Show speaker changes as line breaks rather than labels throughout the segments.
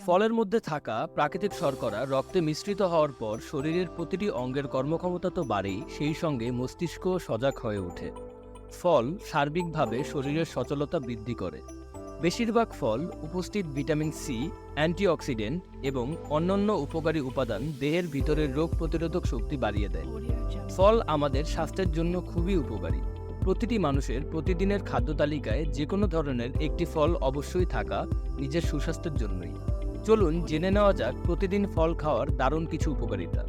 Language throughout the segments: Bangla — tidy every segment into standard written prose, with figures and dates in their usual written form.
ফলের মধ্যে থাকা প্রাকৃতিক শর্করা রক্তে মিশ্রিত হওয়ার পর শরীরের প্রতিটি অঙ্গের কর্মক্ষমতা তো বাড়েই, সেই সঙ্গে মস্তিষ্ক সজাগ হয়ে ওঠে। ফল সার্বিকভাবে শরীরের সচলতা বৃদ্ধি করে। বেশিরভাগ ফল উপস্থিত ভিটামিন সি, অ্যান্টিঅক্সিডেন্ট এবং অন্যান্য উপকারী উপাদান দেহের ভিতরের রোগ প্রতিরোধক শক্তি বাড়িয়ে দেয়। ফল আমাদের স্বাস্থ্যের জন্য খুবই উপকারী। প্রতিটি মানুষের প্রতিদিনের খাদ্য তালিকায় যে কোনো ধরনের একটি ফল অবশ্যই থাকা নিজের সুস্বাস্থ্যের জন্যই। চলুন জেনে নেওয়া যাক প্রতিদিন ফল খাওয়ার দারুণ কিছু উপকারিতা।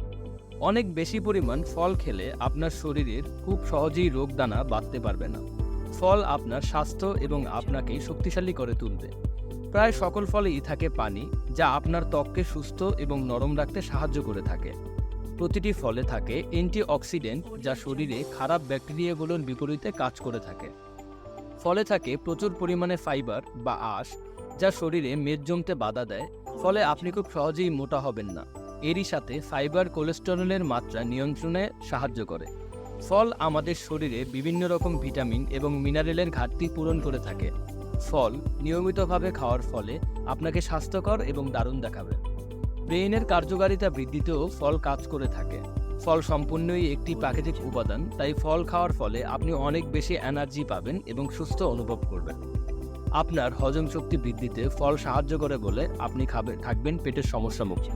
অনেক বেশি পরিমাণ ফল খেলে আপনার শরীরের খুব সহজেই রোগদানা বাঁধতে পারবে না। ফল আপনার স্বাস্থ্য এবং আপনাকে শক্তিশালী করে তুলবে। প্রায় সকল ফলেই থাকে পানি, যা আপনার ত্বককে সুস্থ এবং নরম রাখতে সাহায্য করে থাকে। প্রতিটি ফলে থাকে অ্যান্টিঅক্সিডেন্ট, যা শরীরে খারাপ ব্যাকটেরিয়াগুলোর বিপরীতে কাজ করে থাকে। ফলে থাকে প্রচুর পরিমাণে ফাইবার বা আঁশ, যা শরীরে মেদ জমতে বাধা দেয়, ফলে আপনি খুব সহজেই মোটা হবেন না। এরই সাথে ফাইবার কোলেস্টেরলের মাত্রা নিয়ন্ত্রণে সাহায্য করে। ফল আমাদের শরীরে বিভিন্ন রকম ভিটামিন এবং মিনারেলের ঘাটতি পূরণ করে থাকে। ফল নিয়মিতভাবে খাওয়ার ফলে আপনাকে স্বাস্থ্যকর এবং দারুণ দেখাবে। ব্রেইনের কার্যকারিতা বৃদ্ধিতেও ফল কাজ করে থাকে। ফল সম্পূর্ণই একটি প্রাকৃতিক উপাদান, তাই ফল খাওয়ার ফলে আপনি অনেক বেশি এনার্জি পাবেন এবং সুস্থ অনুভব করবেন। আপনার হজম শক্তি বৃদ্ধিতে ফল সাহায্য করে বলে আপনি থাকবেন পেটের সমস্যা মুক্ত।